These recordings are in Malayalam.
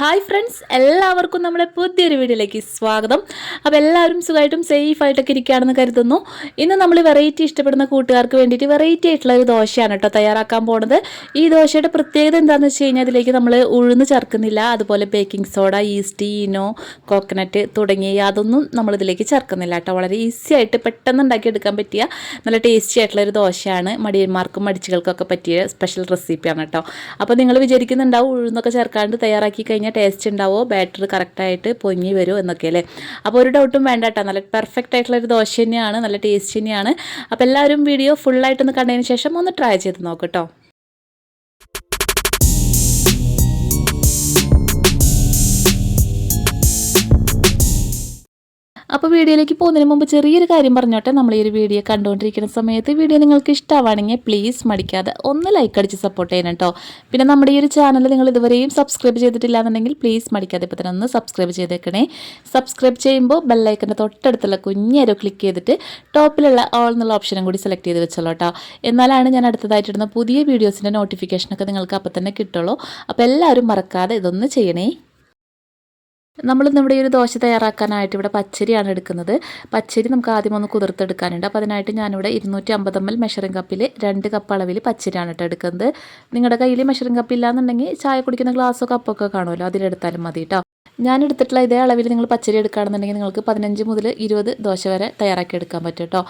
ഹായ് ഫ്രണ്ട്സ്, എല്ലാവർക്കും നമ്മുടെ പുതിയൊരു വീഡിയോയിലേക്ക് സ്വാഗതം. അപ്പോൾ എല്ലാവരും സുഖമായിട്ടും സേഫായിട്ടൊക്കെ ഇരിക്കുകയാണെന്ന് കരുതുന്നു. ഇന്ന് നമ്മൾ വെറൈറ്റി ഇഷ്ടപ്പെടുന്ന കൂട്ടുകാർക്ക് വേണ്ടിയിട്ട് വെറൈറ്റി ആയിട്ടുള്ള ഒരു ദോശയാണ് കേട്ടോ തയ്യാറാക്കാൻ പോണത്. ഈ ദോശയുടെ പ്രത്യേകത എന്താണെന്ന് വെച്ച് കഴിഞ്ഞാൽ അതിലേക്ക് നമ്മൾ ഉഴുന്ന് ചേർക്കുന്നില്ല, അതുപോലെ baking soda, east, Eno, coconut തുടങ്ങിയ യാതൊന്നും നമ്മളിതിലേക്ക് ചേർക്കുന്നില്ല കേട്ടോ. വളരെ ഈസി ആയിട്ട് പെട്ടെന്ന് ഉണ്ടാക്കിയെടുക്കാൻ പറ്റിയ നല്ല ടേസ്റ്റി ആയിട്ടുള്ള ഒരു ദോശയാണ്. മടിയന്മാർക്കും മടിച്ചുകൾക്കൊക്കെ പറ്റിയ സ്പെഷ്യൽ റെസിപ്പിയാണ് കേട്ടോ. അപ്പോൾ നിങ്ങൾ വിചാരിക്കുന്നുണ്ടാവും ഉഴുന്നൊക്കെ ചേർക്കാണ്ട് തയ്യാറാക്കി കഴിഞ്ഞാൽ ടേസ്റ്റ് ഉണ്ടാവോ, ബാറ്റർ കറക്റ്റായിട്ട് പൊങ്ങി വരുമോ എന്നൊക്കെ അല്ലേ. അപ്പോൾ ഒരു ഡൗട്ടും വേണ്ട കേട്ടോ, നല്ല പെർഫെക്റ്റ് ആയിട്ടുള്ളൊരു ദോശ തന്നെയാണ്, നല്ല ടേസ്റ്റ് തന്നെയാണ്. അപ്പോൾ എല്ലാവരും വീഡിയോ ഫുള്ളായിട്ടൊന്ന് കണ്ടതിന് ശേഷം ഒന്ന് ട്രൈ ചെയ്ത് നോക്കട്ടോ. അപ്പോൾ വീഡിയോയിലേക്ക് പോകുന്നതിന് മുമ്പ് ചെറിയൊരു കാര്യം പറഞ്ഞോട്ടെ. നമ്മൾ ഈ ഒരു വീഡിയോ കണ്ടുകൊണ്ടിരിക്കുന്ന സമയത്ത് വീഡിയോ നിങ്ങൾക്ക് ഇഷ്ടമാണെങ്കിൽ പ്ലീസ് മടിക്കാതെ ഒന്ന് ലൈക്ക് അടിച്ച് സപ്പോർട്ട് ചെയ്യണം കേട്ടോ. പിന്നെ നമ്മുടെ ഈ ഒരു ചാനൽ നിങ്ങൾ ഇതുവരെയും സബ്സ്ക്രൈബ് ചെയ്തിട്ടില്ല എന്നുണ്ടെങ്കിൽ പ്ലീസ് മടിക്കാതെ ഇപ്പോൾ തന്നെ ഒന്ന് സബ്സ്ക്രൈബ് ചെയ്തേക്കണേ. സബ്സ്ക്രൈബ് ചെയ്യുമ്പോൾ ബെല്ലൈക്കൻ്റെ തൊട്ടടുത്തുള്ള കുഞ്ഞേരോ ക്ലിക്ക് ചെയ്തിട്ട് ടോപ്പിലുള്ള ഓൾ എന്നുള്ള ഓപ്ഷനും കൂടി സെലക്ട് ചെയ്ത് വെച്ചോളൂ കേട്ടോ. എന്നാലാണ് ഞാൻ അടുത്തതായിട്ടിടുന്ന പുതിയ വീഡിയോസിൻ്റെ നോട്ടിഫിക്കേഷനൊക്കെ നിങ്ങൾക്ക് അപ്പോൾ തന്നെ കിട്ടുള്ളൂ. അപ്പോൾ എല്ലാവരും മറക്കാതെ ഇതൊന്ന് ചെയ്യണേ. നമ്മളിന്ന് ഇവിടെ ഒരു ദോശ തയ്യാറാക്കാനായിട്ട് ഇവിടെ പച്ചരിയാണ് എടുക്കുന്നത്. പച്ചരി നമുക്ക് ആദ്യം ഒന്ന് കുതിർത്തെടുക്കാനുണ്ട്. അപ്പോൾ അതിനായിട്ട് ഞാനിവിടെ 250 ml മെഷറിംഗ് കപ്പിൽ 2 കപ്പ് അളവിൽ പച്ചരിയാണ് കേട്ടോ എടുക്കുന്നത്. നിങ്ങളുടെ കയ്യിൽ മെഷറിംഗ് കപ്പ് ഇല്ലാന്നുണ്ടെങ്കിൽ ചായ കുടിക്കുന്ന ഗ്ലാസ്സോ കപ്പൊക്കെ കാണുമല്ലോ, അതിലെടുത്താലും മതി കേട്ടോ. ഞാൻ എടുത്തിട്ടുള്ള ഇതേ അളവിൽ നിങ്ങൾ പച്ചരി എടുക്കുകയാണെന്നുണ്ടെങ്കിൽ നിങ്ങൾക്ക് 15 മുതൽ 20 ദോശ വരെ തയ്യാറാക്കി എടുക്കാൻ പറ്റും കേട്ടോ.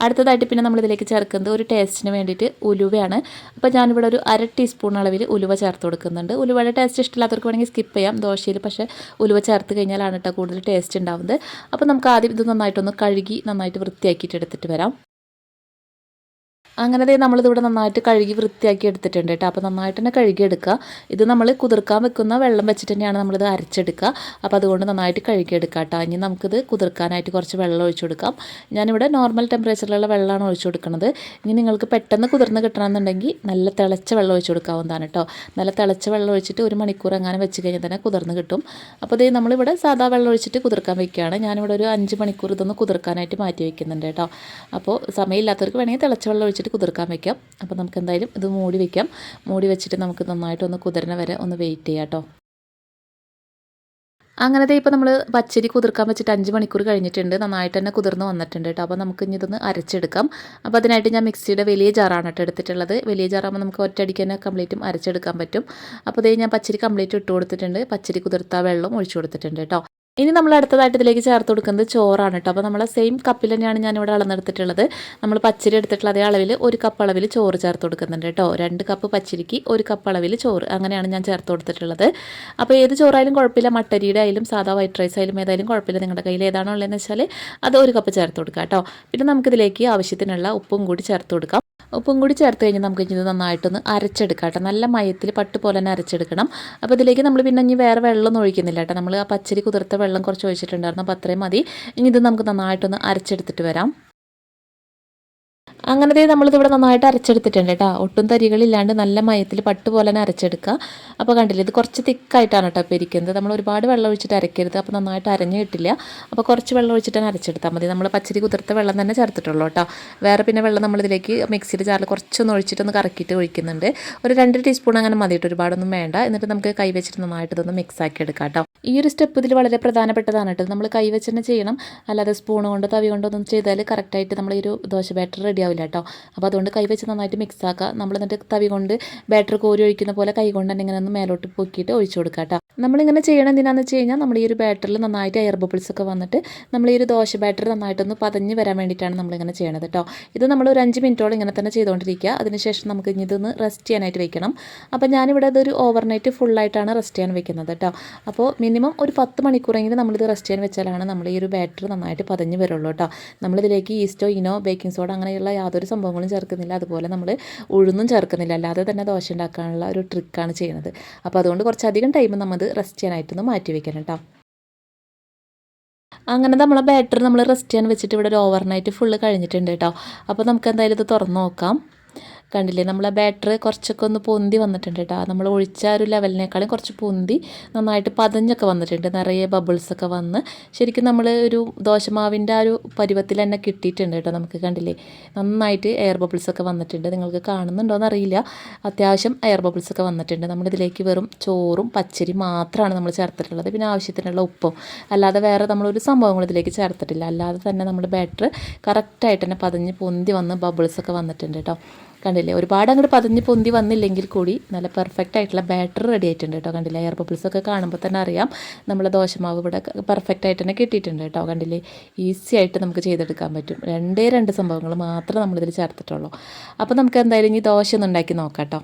അടുത്തതായിട്ട് പിന്നെ നമ്മളിതിലേക്ക് ചേർക്കുന്നത് ഒരു ടേസ്റ്റിന് വേണ്ടിയിട്ട് ഉലുവയാണ്. അപ്പോൾ ഞാനിവിടെ ഒരു 1/2 ടീസ്പൂൺ അളവിൽ ഉലുവ ചേർത്ത് കൊടുക്കുന്നുണ്ട്. ഉലുവയുടെ ടേസ്റ്റ് ഇഷ്ടമില്ലാത്തവർക്ക് വേണമെങ്കിൽ സ്കിപ്പ് ചെയ്യാം ദോശയിൽ, പക്ഷേ ഉലുവ ചേർത്ത് കഴിഞ്ഞാലാണ് കേട്ടോ കൂടുതൽ ടേസ്റ്റ് ഉണ്ടാവുന്നത്. അപ്പോൾ നമുക്ക് ആദ്യം ഇത് നന്നായിട്ടൊന്ന് കഴുകി നന്നായിട്ട് വൃത്തിയാക്കിയിട്ട് എടുത്തിട്ട് വരാം. അങ്ങനെ നമ്മളിതിവിടെ നന്നായിട്ട് കഴുകി വൃത്തിയാക്കി എടുത്തിട്ടുണ്ട് കേട്ടോ. അപ്പോൾ നന്നായിട്ട് തന്നെ കഴുകിയെടുക്കുക. ഇത് നമ്മൾ കുതിർക്കാൻ വെക്കുന്ന വെള്ളം വെച്ചിട്ട് തന്നെയാണ് നമ്മളിത് അരച്ചെടുക്കുക. അപ്പോൾ അതുകൊണ്ട് നന്നായിട്ട് കഴുകിയെടുക്കുക കേട്ടോ. ഇനി നമുക്കിത് കുതിർക്കാനായിട്ട് കുറച്ച് വെള്ളം ഒഴിച്ചു കൊടുക്കാം. ഞാനിവിടെ നോർമൽ ടെമ്പറേച്ചറിലുള്ള വെള്ളമാണ് ഒഴിച്ചു കൊടുക്കുന്നത്. ഇനി നിങ്ങൾക്ക് പെട്ടെന്ന് കുതിർന്ന് കിട്ടണമെന്നുണ്ടെങ്കിൽ നല്ല തിളച്ച വെള്ളം ഒഴിച്ചു കൊടുക്കാവുന്നതാണ് കേട്ടോ. നല്ല തിളച്ച വെള്ളം ഒഴിച്ചിട്ട് 1 മണിക്കൂർ അങ്ങനെ വെച്ച് കഴിഞ്ഞാൽ തന്നെ കുതിർന്ന് കിട്ടും. അപ്പോൾ ഇത് നമ്മളിവിടെ സാധാ വെള്ളം ഒഴിച്ചിട്ട് കുതിർക്കാൻ വയ്ക്കുകയാണ്. ഞാനിവിടെ ഒരു 5 മണിക്കൂർ ഇതൊന്ന് കുതിർക്കാനായിട്ട് മാറ്റി വയ്ക്കുന്നുണ്ട് കേട്ടോ. അപ്പോൾ സമയമില്ലാത്തവർക്ക് വേണമെങ്കിൽ തിളച്ച വെള്ളം ഒഴിച്ചിട്ട് കുതിർക്കാൻ വയ്ക്കാം. അപ്പോൾ നമുക്ക് എന്തായാലും ഇത് മൂടി വയ്ക്കാം. മൂടി വെച്ചിട്ട് നമുക്ക് നന്നായിട്ടൊന്ന് കുതിർന്ന വരെ ഒന്ന് വെയിറ്റ് ചെയ്യാം കേട്ടോ. അങ്ങനത്തെ ഇപ്പോൾ നമ്മൾ പച്ചരി കുതിർക്കാൻ വെച്ചിട്ട് 5 മണിക്കൂർ കഴിഞ്ഞിട്ടുണ്ട്. നന്നായിട്ട് തന്നെ കുതിർന്ന് വന്നിട്ടുണ്ട് കേട്ടോ. അപ്പോൾ നമുക്ക് ഇനി ഇതൊന്ന് അരച്ചെടുക്കാം. അപ്പോൾ അതിനായിട്ട് ഞാൻ മിക്സിയുടെ വലിയ ജാറാണ് കേട്ടോ എടുത്തിട്ടുള്ളത്. വലിയ ജാറാകുമ്പോൾ നമുക്ക് ഒറ്റയടിക്ക് തന്നെ കംപ്ലീറ്റും അരച്ചെടുക്കാൻ പറ്റും. അപ്പോൾ ഇതേ ഞാൻ പച്ചരി കംപ്ലീറ്റ് ഇട്ട് കൊടുത്തിട്ടുണ്ട്. പച്ചരി കുതിർത്ത വെള്ളം ഒഴിച്ചു കൊടുത്തിട്ടുണ്ട് കേട്ടോ. ഇനി നമ്മൾ അടുത്തതായിട്ട് ഇതിലേക്ക് ചേർത്ത് കൊടുക്കുന്നത് ചോറാണ് കേട്ടോ. അപ്പോൾ നമ്മളെ സെയിം കപ്പിൽ തന്നെയാണ് ഞാനിവിടെ അളന്നെടുത്തിട്ടുള്ളത്. നമ്മൾ പച്ചരി എടുത്തിട്ടുള്ള അതേ അളവിൽ 1 കപ്പ് അളവിൽ ചോറ് ചേർത്ത് കൊടുക്കുന്നുണ്ട് കേട്ടോ. 2 കപ്പ് പച്ചരിക്ക് 1 കപ്പ് അളവിൽ ചോറ്, അങ്ങനെയാണ് ഞാൻ ചേർത്ത് കൊടുത്തിട്ടുള്ളത്. അപ്പോൾ ഏത് ചോറായാലും കുഴപ്പമില്ല, മട്ടരിയുടെ ആയാലും സാധാ വൈറ്റ് റൈസ് ആയാലും ഏതായാലും കുഴപ്പമില്ല. നിങ്ങളുടെ കയ്യിൽ ഏതാണോ ഉള്ളതെന്ന് വെച്ചാൽ അത് 1 കപ്പ് ചേർത്ത് കൊടുക്കുക കേട്ടോ. പിന്നെ നമുക്കിതിലേക്ക് ആവശ്യത്തിനുള്ള ഉപ്പും കൂടി ചേർത്ത് കൊടുക്കാം. ഉപ്പും കൂടി ചേർത്ത് കഴിഞ്ഞാൽ നമുക്ക് ഇത് നന്നായിട്ടൊന്ന് അരച്ചെടുക്കാം കേട്ടോ. നല്ല മയത്തിൽ പട്ട് പോലെ തന്നെ അരച്ചെടുക്കണം. അപ്പോൾ ഇതിലേക്ക് നമ്മൾ പിന്നെ ഇനി വേറെ വെള്ളമൊന്നും ഒഴിക്കുന്നില്ല കേട്ടോ. നമ്മൾ ആ പച്ചരി കുതിർത്ത വെള്ളം കുറച്ച് ഒഴിച്ചിട്ടുണ്ടായിരുന്നു. അപ്പോൾ അത്രയും മതി. ഇനി ഇത് നമുക്ക് നന്നായിട്ടൊന്ന് അരച്ചെടുത്തിട്ട് വരാം. അങ്ങനത്തെ നമ്മളിതിവിടെ നന്നായിട്ട് അരച്ചെടുത്തിട്ടുണ്ട് കേട്ടോ. ഒട്ടും തരികളില്ലാണ്ട് നല്ല മയത്തിൽ പട്ട് പോലെ തന്നെ അരച്ചെടുക്കുക. അപ്പോൾ കണ്ടില്ലേ, ഇത് കുറച്ച് തിക്കായിട്ടാണ് കേട്ടോ ഇപ്പോൾ ഇരിക്കുന്നത്. നമ്മൾ ഒരുപാട് വെള്ളം ഒഴിച്ചിട്ട് അരക്കരുത്, അപ്പോൾ നന്നായിട്ട് അരഞ്ഞ് കിട്ടില്ല. അപ്പോൾ കുറച്ച് വെള്ളം ഒഴിച്ചിട്ട് തന്നെ അരച്ചെടുത്താൽ മതി. നമ്മൾ പച്ചരി കുതിർത്ത വെള്ളം തന്നെ ചേർത്തിട്ടുള്ളൂ കേട്ടോ. വേറെ പിന്നെ വെള്ളം നമ്മളിതിലേക്ക് മിക്സിയുടെ ജാറിൽ കുറച്ചൊന്ന് ഒഴിച്ചിട്ടൊന്ന് കറക്കിയിട്ട് ഒഴിക്കുന്നുണ്ട്. ഒരു 2 ടീസ്പൂൺ അങ്ങനെ മതിയിട്ട്, ഒരുപാടൊന്നും വേണ്ട. എന്നിട്ട് നമുക്ക് കൈ വെച്ചിട്ട് നന്നായിട്ട് ഇതൊന്ന് മിക്സ് ആക്കി എടുക്കാം കേട്ടോ. ഈ ഒരു സ്റ്റെപ്പ് ഇതിൽ വളരെ പ്രധാനപ്പെട്ടതാണ് കേട്ടോ. നമ്മൾ കൈ വെച്ച് തന്നെ ചെയ്യണം, അല്ലാതെ സ്പൂൺ കൊണ്ട് തവി കൊണ്ടോ ഒന്നും ചെയ്താൽ കറക്റ്റായിട്ട് നമ്മൾ ഈ ഒരു ദോശ ബാറ്റർ റെഡി ആവില്ല കേട്ടോ. അപ്പോൾ അതുകൊണ്ട് കൈ വെച്ച് നന്നായിട്ട് മിക്സ് ആക്കുക. നമ്മൾ എന്നിട്ട് തവി കൊണ്ട് ബാറ്റർ കോരി ഒഴിക്കുന്ന പോലെ കൈ കൊണ്ട് തന്നെ ഇങ്ങനെ ഒന്ന് മേലോട്ട് പൊക്കിയിട്ട് ഒഴിച്ചു കൊടുക്കുക കേട്ടോ. നമ്മളിങ്ങനെ ചെയ്യണം എന്തിനാണെന്ന് വെച്ച് കഴിഞ്ഞാൽ നമ്മുടെ ഈ ഒരു ബാറ്ററിൽ നന്നായിട്ട് എയർ ബബിൾസ് ഒക്കെ വന്നിട്ട് നമ്മൾ ഈ ഒരു ദോശ ബാറ്റർ നന്നായിട്ടൊന്ന് പതഞ്ഞ് വരാൻ വേണ്ടിയിട്ടാണ് നമ്മളിങ്ങനെ ചെയ്യണത് കേട്ടോ. ഇത് നമ്മൾ ഒരു 5 മിനിറ്റോളം ഇങ്ങനെ തന്നെ ചെയ്തുകൊണ്ടിരിക്കുക. അതിനുശേഷം നമുക്ക് ഇനി ഇതൊന്ന് റെസ്റ്റ് ചെയ്യാനായിട്ട് വെക്കണം. അപ്പോൾ ഞാനിവിടെ ഇതൊരു ഓവർനൈറ്റ് ഫുള്ളായിട്ടാണ് റെസ്റ്റ് ചെയ്യാൻ വെക്കുന്നത് കേട്ടോ. അപ്പോൾ മിനിമം ഒരു 10 മണിക്കൂറെങ്കിലും നമ്മളിത് റെസ്റ്റ് ചെയ്യാൻ വെച്ചാലാണ് നമ്മൾ ഈ ഒരു ബാറ്റർ നന്നായിട്ട് പതഞ്ഞ് വരുള്ളൂ കേട്ടോ. നമ്മളിതിലേക്ക് ഈസ്റ്റോ, ഇനോ, ബേക്കിംഗ് സോഡ അങ്ങനെയുള്ള യാതൊരു സംഭവങ്ങളും ചേർക്കുന്നില്ല. അതുപോലെ നമ്മൾ ഉഴുന്നും ചേർക്കുന്നില്ല. അല്ലാതെ തന്നെ ദോശ ഉണ്ടാക്കാനുള്ള ഒരു ട്രിക്കാണ് ചെയ്യുന്നത്. അപ്പോൾ അതുകൊണ്ട് കുറച്ചധികം ടൈം നമ്മൾ റെസ്റ്റ് ചെയ്യാനായിട്ടൊന്ന് മാറ്റി വെക്കണം കേട്ടോ. അങ്ങനെ നമ്മളെ ബാറ്റർ നമ്മൾ റെസ്റ്റ് ചെയ്യാൻ വെച്ചിട്ട് ഇവിടെ ഒരു ഓവർനൈറ്റ് ഫുള്ള് കഴിഞ്ഞിട്ടുണ്ട് കേട്ടോ. അപ്പോൾ നമുക്ക് എന്തായാലും ഇത് തുറന്ന് നോക്കാം. കണ്ടില്ലേ നമ്മളെ ബാറ്റർ കുറച്ചൊക്കെ ഒന്ന് പൊന്തി വന്നിട്ടുണ്ട് കേട്ടോ. നമ്മൾ ഒഴിച്ച ഒരു ലെവലിനേക്കാളും കുറച്ച് പൊന്തി നന്നായിട്ട് പതഞ്ഞൊക്കെ വന്നിട്ടുണ്ട്. നിറയെ ബബിൾസൊക്കെ വന്ന് ശരിക്കും നമ്മൾ ഒരു ദോശമാവിൻ്റെ ആ ഒരു പരുവത്തിൽ തന്നെ കിട്ടിയിട്ടുണ്ട് കേട്ടോ. നമുക്ക് കണ്ടില്ലേ നന്നായിട്ട് എയർ ബബിൾസൊക്കെ വന്നിട്ടുണ്ട്. നിങ്ങൾക്ക് കാണുന്നുണ്ടോയെന്ന് അറിയില്ല, അത്യാവശ്യം എയർ ബബിൾസൊക്കെ വന്നിട്ടുണ്ട്. നമ്മളിതിലേക്ക് വെറും ചോറും പച്ചരി മാത്രമാണ് നമ്മൾ ചേർത്തിട്ടുള്ളത്. പിന്നെ ആവശ്യത്തിനുള്ള ഉപ്പും, അല്ലാതെ വേറെ നമ്മളൊരു സംഭവങ്ങൾ ഇതിലേക്ക് ചേർത്തിട്ടില്ല. അല്ലാതെ തന്നെ നമ്മുടെ ബാറ്റർ കറക്റ്റായിട്ട് തന്നെ പതഞ്ഞ് പൊന്തി വന്ന് ബബിൾസൊക്കെ വന്നിട്ടുണ്ട് കേട്ടോ. കണ്ടില്ലേ ഒരുപാട് അങ്ങോട്ട് പതിഞ്ഞ് പൊന്തി വന്നില്ലെങ്കിൽ കൂടി നല്ല പെർഫെക്റ്റ് ആയിട്ടുള്ള ബാറ്റർ റെഡി ആയിട്ടുണ്ട് കേട്ടോ. കണ്ടില്ലേ എയർ ബബിൾസൊക്കെ കാണുമ്പോൾ തന്നെ അറിയാം നമ്മൾ ദോശമാവ് ഇവിടെ പെർഫെക്റ്റ് ആയിട്ട് തന്നെ കിട്ടിയിട്ടുണ്ട് കേട്ടോ. കണ്ടില്ലേ ഈസി ആയിട്ട് നമുക്ക് ചെയ്തെടുക്കാൻ പറ്റും. രണ്ട് സംഭവങ്ങൾ മാത്രമേ നമ്മളിതിൽ ചേർത്തിട്ടുള്ളൂ. അപ്പോൾ നമുക്ക് എന്തായാലും ഇനി ദോശ ഒന്ന് ഉണ്ടാക്കി നോക്കാം കേട്ടോ.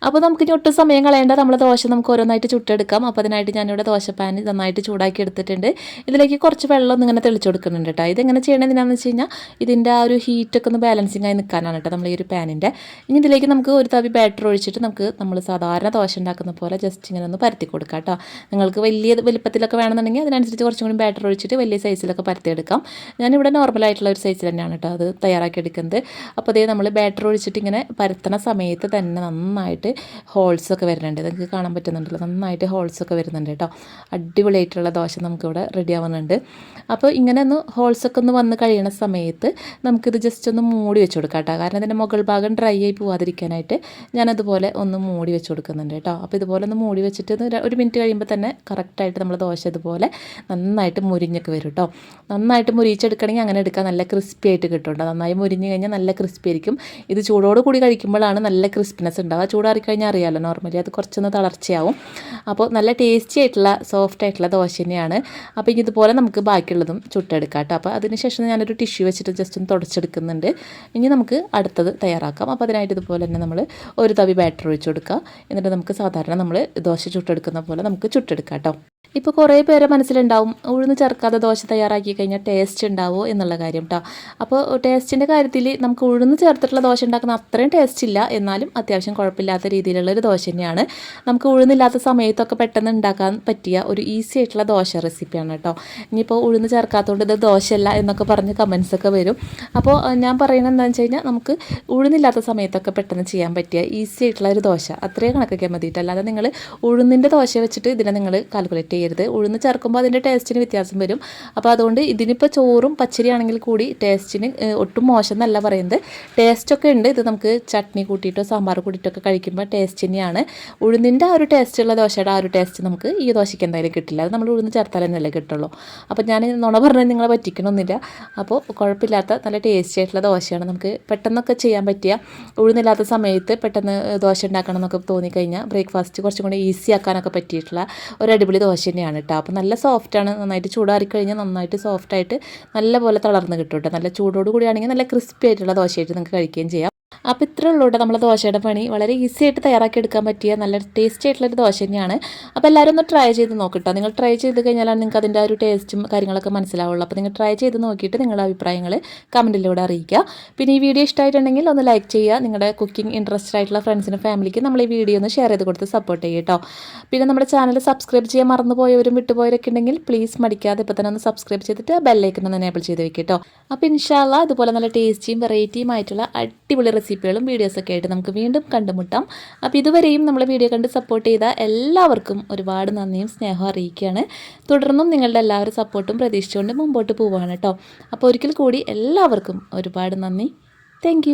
അപ്പോൾ നമുക്ക് ഇനി ഒട്ടും സമയം കളയേണ്ട, നമ്മൾ ദോശ നമുക്ക് ഓരോന്നായിട്ട് ചുട്ടെടുക്കാം. അപ്പോൾ അതിനായിട്ട് ഞാനിവിടെ ദോശപ്പാൻ നന്നായിട്ട് ചൂടാക്കി എടുത്തിട്ടുണ്ട്. ഇതിലേക്ക് കുറച്ച് വെള്ളം ഒന്ന് ഇങ്ങനെ തെളിച്ച് കൊടുക്കുന്നുണ്ട് കേട്ടോ. ഇതെങ്ങനെ ചെയ്യണത് എന്തിനാണെന്ന് വെച്ച് കഴിഞ്ഞാൽ ഇതിൻ്റെ ആ ഒരു ഹീറ്റൊക്കെ ഒന്ന് ബാലൻസിങ് ആയി നിൽക്കാനാണ് കേട്ടോ നമ്മൾ ഈ ഒരു പാനിൻ്റെ. ഇനി ഇതിലേക്ക് നമുക്ക് ഒരു തവി ബാറ്റർ ഒഴിച്ചിട്ട് നമ്മൾ സാധാരണ ദോശ ഉണ്ടാക്കുന്ന പോലെ ജസ്റ്റ് ഇങ്ങനെ ഒന്ന് പരത്തി കൊടുക്കാം കേട്ടോ. നിങ്ങൾക്ക് വലിയ വലിപ്പത്തിലൊക്കെ വേണമെന്നുണ്ടെങ്കിൽ അതിനനുസരിച്ച് കുറച്ചും കൂടി ബാറ്റർ ഒഴിച്ചിട്ട് വലിയ സൈസിലൊക്കെ പരത്തിയെടുക്കാം. ഞാനിവിടെ നോർമലായിട്ടുള്ള ഒരു സൈസിൽ തന്നെയാണ് കേട്ടോ അത് തയ്യാറാക്കി എടുക്കുന്നത്. അപ്പോൾ അതേ നമ്മൾ ബാറ്റർ ഒഴിച്ചിട്ട് ഇങ്ങനെ പരത്തണ സമയത്ത് തന്നെ നന്നായിട്ട് ഹോൾസൊക്കെ വരുന്നുണ്ട്. നിങ്ങൾക്ക് കാണാൻ പറ്റുന്നുണ്ടല്ലോ, നന്നായിട്ട് ഹോൾസൊക്കെ വരുന്നുണ്ട് കേട്ടോ. അടിപൊളിയായിട്ടുള്ള ദോശ നമുക്കിവിടെ റെഡി ആവുന്നുണ്ട്. അപ്പോൾ ഇങ്ങനെ ഒന്ന് ഹോൾസൊക്കെ ഒന്ന് വന്ന് കഴിയണ സമയത്ത് നമുക്കിത് ജസ്റ്റ് ഒന്ന് മൂടി വെച്ച് കൊടുക്കാം കേട്ടോ. കാരണം ഇതിൻ്റെ മുകൾ ഭാഗം ഡ്രൈ ആയി പോവാതിരിക്കാനായിട്ട് ഞാനതുപോലെ ഒന്ന് മൂടി വെച്ച് കൊടുക്കുന്നുണ്ട് കേട്ടോ. അപ്പോൾ ഇതുപോലെ ഒന്ന് മൂടി വെച്ചിട്ട് ഒരു മിനിറ്റ് കഴിയുമ്പോൾ തന്നെ കറക്റ്റായിട്ട് നമ്മൾ ദോശ ഇതുപോലെ നന്നായിട്ട് മുരിഞ്ഞൊക്കെ വരും കേട്ടോ. നന്നായിട്ട് മുരിച്ചെടുക്കണമെങ്കിൽ അങ്ങനെ എടുക്കാൻ നല്ല ക്രിസ്പി ആയിട്ട് കിട്ടും കേട്ടോ. നന്നായി മുരിഞ്ഞ് കഴിഞ്ഞാൽ നല്ല ക്രിസ്പി ആയിരിക്കും. ഇത് ചൂടോട് കൂടി കഴിക്കുമ്പോഴാണ് നല്ല ക്രിസ്പിനെസ് ഉണ്ടാവുക. ചൂടാറി കഴിഞ്ഞാൽ അറിയാമല്ലോ നോർമലി അത് കുറച്ചൊന്ന് തളർച്ചയാവും. അപ്പോൾ നല്ല ടേസ്റ്റി ആയിട്ടുള്ള സോഫ്റ്റ് ആയിട്ടുള്ള ദോശ തന്നെയാണ്. അപ്പോൾ ഇനി ഇതുപോലെ നമുക്ക് ബാക്കിയുള്ളതും ചുട്ടെടുക്കാം കേട്ടോ. അപ്പോൾ അതിന് ശേഷം ഞാനൊരു ടിഷ്യൂ വെച്ചിട്ട് ജസ്റ്റ് ഒന്ന് തുടച്ചെടുക്കുന്നുണ്ട്. ഇനി നമുക്ക് അടുത്തത് തയ്യാറാക്കാം. അപ്പോൾ അതിനായിട്ട് ഇതുപോലെ തന്നെ നമ്മൾ ഒരു തവി ബാറ്റർ ഒഴിച്ച് കൊടുക്കുക. എന്നിട്ട് നമുക്ക് സാധാരണ നമ്മൾ ദോശ ചുട്ടെടുക്കുന്ന പോലെ നമുക്ക് ചുട്ടെടുക്കാം കേട്ടോ. ഇപ്പോൾ കുറേ പേരെ മനസ്സിലുണ്ടാവും ഉഴുന്ന് ചേർക്കാതെ ദോശ തയ്യാറാക്കി കഴിഞ്ഞാൽ ടേസ്റ്റ് ഉണ്ടാവുമോ എന്നുള്ള കാര്യം കേട്ടോ. അപ്പോൾ ടേസ്റ്റിൻ്റെ കാര്യത്തിൽ നമുക്ക് ഉഴുന്ന് ചേർത്തിട്ടുള്ള ദോശ ഉണ്ടാക്കുന്ന അത്രയും ടേസ്റ്റ് ഇല്ല, എന്നാലും അത്യാവശ്യം കുഴപ്പമില്ലാത്ത രീതിയിലുള്ളൊരു ദോശ തന്നെയാണ്. നമുക്ക് ഉഴുന്നില്ലാത്ത സമയത്തൊക്കെ പെട്ടെന്ന് ഉണ്ടാക്കാൻ പറ്റിയ ഒരു ഈസി ആയിട്ടുള്ള ദോശ റെസിപ്പിയാണ് കേട്ടോ. ഇനിയിപ്പോൾ ഉഴുന്ന് ചേർക്കാത്തതുകൊണ്ട് ഇത് ദോശയല്ല എന്നൊക്കെ പറഞ്ഞ് കമൻസൊക്കെ വരും. അപ്പോൾ ഞാൻ പറയുന്നത് എന്താണെന്ന് വെച്ച് കഴിഞ്ഞാൽ നമുക്ക് ഉഴുന്നില്ലാത്ത സമയത്തൊക്കെ പെട്ടെന്ന് ചെയ്യാൻ പറ്റിയ ഈസി ആയിട്ടുള്ള ഒരു ദോശ അത്രയും കണക്കൊക്കെ മതിയിട്ട്, അല്ലാതെ നിങ്ങൾ ഉഴുന്നിൻ്റെ ദോശ വെച്ചിട്ട് ഇതിനെ നിങ്ങൾ കാൽക്കുലേറ്റ് ചെയ്യരുത്. ഉഴുന്ന് ചേർക്കുമ്പോൾ അതിൻ്റെ ടേസ്റ്റിന് വ്യത്യാസം വരും. അപ്പോൾ അതുകൊണ്ട് ഇതിനിപ്പോൾ ചോറും പച്ചരി ആണെങ്കിൽ കൂടി ടേസ്റ്റിന് ഒട്ടും മോശം എന്നല്ല പറയുന്നത്, ടേസ്റ്റൊക്കെ ഉണ്ട്. ഇത് നമുക്ക് ചട്നി കൂട്ടിയിട്ടോ സാമ്പാർ കൂട്ടിയിട്ടൊക്കെ കഴിക്കുമ്പോൾ ടേസ്റ്റ് തന്നെയാണ്. ഉഴുന്നിൻ്റെ ആ ഒരു ടേസ്റ്റുള്ള ദോശയുടെ ആ ഒരു ടേസ്റ്റ് നമുക്ക് ഈ ദോശയ്ക്ക് എന്തായാലും കിട്ടില്ല. അത് നമ്മൾ ഉഴുന്ന് ചേർത്താൽ തന്നെയല്ലേ കിട്ടുള്ളൂ. അപ്പോൾ ഞാൻ നുണ പറഞ്ഞാൽ നിങ്ങളെ പറ്റിക്കണമെന്നില്ല. അപ്പോൾ കുഴപ്പമില്ലാത്ത നല്ല ടേസ്റ്റി ആയിട്ടുള്ള ദോശയാണ്. നമുക്ക് പെട്ടെന്നൊക്കെ ചെയ്യാൻ പറ്റിയ, ഉഴുന്നില്ലാത്ത സമയത്ത് പെട്ടെന്ന് ദോശ ഉണ്ടാക്കണം എന്നൊക്കെ തോന്നിക്കഴിഞ്ഞാൽ ബ്രേക്ക്ഫാസ്റ്റ് കുറച്ചും കൂടി ഈസി ആക്കാനൊക്കെ പറ്റിയിട്ടുള്ള ഒരു അടിപൊളി ദോശ തന്നെയാണ് കേട്ടോ. അപ്പോൾ നല്ല സോഫ്റ്റാണ്, നന്നായിട്ട് ചൂടാറി കഴിഞ്ഞാൽ നന്നായിട്ട് സോഫ്റ്റായിട്ട് നല്ല പോലെ തളർന്ന് കിട്ടും കേട്ടോ. നല്ല ചൂടോട് കൂടിയാണെങ്കിൽ നല്ല ക്രിസ്പി ആയിട്ടുള്ള ദോശയായിട്ട് നിങ്ങൾക്ക് കഴിക്കുകയും ചെയ്യാം. അപ്പോൾ ഇത്രേ ഉള്ളൂ കേട്ടോ നമ്മളെ ദോശയുടെ പണി. വളരെ ഈസി ആയിട്ട് തയ്യാറാക്കി എടുക്കാൻ പറ്റിയ നല്ല ടേസ്റ്റി ആയിട്ടുള്ളൊരു ദോശ തന്നെയാണ്. അപ്പോൾ എല്ലാവരും ഒന്ന് ട്രൈ ചെയ്ത് നോക്കിട്ടോ. നിങ്ങൾ ട്രൈ ചെയ്ത് കഴിഞ്ഞാലാണ് നിങ്ങൾക്ക് അതിൻ്റെ ആ ഒരു ടേസ്റ്റും കാര്യങ്ങളൊക്കെ മനസ്സിലാവുള്ളൂ. അപ്പോൾ നിങ്ങൾ ട്രൈ ചെയ്ത് നോക്കിയിട്ട് നിങ്ങളുടെ അഭിപ്രായങ്ങൾ കമൻറ്റിലൂടെ അറിയിക്കുക. പിന്നെ ഈ വീഡിയോ ഇഷ്ടമായിട്ടുണ്ടെങ്കിൽ ഒന്ന് ലൈക്ക് ചെയ്യുക. നിങ്ങളുടെ കുക്കിംഗ് ഇൻട്രസ്റ്റഡ് ആയിട്ടുള്ള ഫ്രണ്ട്സിനും ഫാമിലിക്കും നമ്മൾ ഈ വീഡിയോ ഒന്ന് ഷെയർ ചെയ്ത് കൊടുത്ത് സപ്പോർട്ട് ചെയ്യുക കേട്ടോ. പിന്നെ നമ്മുടെ ചാനൽ സബ്സ്ക്രൈബ് ചെയ്യാൻ മറന്നുപോയവരും വിട്ടുപോയവരൊക്കെ ഉണ്ടെങ്കിൽ പ്ലീസ് മടിക്കാതെ ഇപ്പോൾ തന്നെ ഒന്ന് സബ്സ്ക്രൈബ് ചെയ്തിട്ട് ബെല്ലൈക്കൺ ഒന്ന് എനേബിൾ ചെയ്ത് വെക്കുക കേട്ടോ. അപ്പോൾ ഇൻഷാ അല്ലാഹ് ഇതുപോലെ നല്ല ടേസ്റ്റിയും വെറൈറ്റിയും ആയിട്ടുള്ള അടിപൊളി റെസിപ്പികളും വീഡിയോസൊക്കെ ആയിട്ട് നമുക്ക് വീണ്ടും കണ്ടുമുട്ടാം. അപ്പോൾ ഇതുവരെയും നമ്മളെ വീഡിയോ കണ്ട് സപ്പോർട്ട് ചെയ്ത എല്ലാവർക്കും ഒരുപാട് നന്ദിയും സ്നേഹവും അറിയിക്കുകയാണ്. തുടർന്നും നിങ്ങളുടെ എല്ലാവരും സപ്പോർട്ടും പ്രതീക്ഷിച്ചുകൊണ്ട് മുമ്പോട്ട് പോവുകയാണ് കേട്ടോ. അപ്പോൾ ഒരിക്കൽ കൂടി എല്ലാവർക്കും ഒരുപാട് നന്ദി. താങ്ക്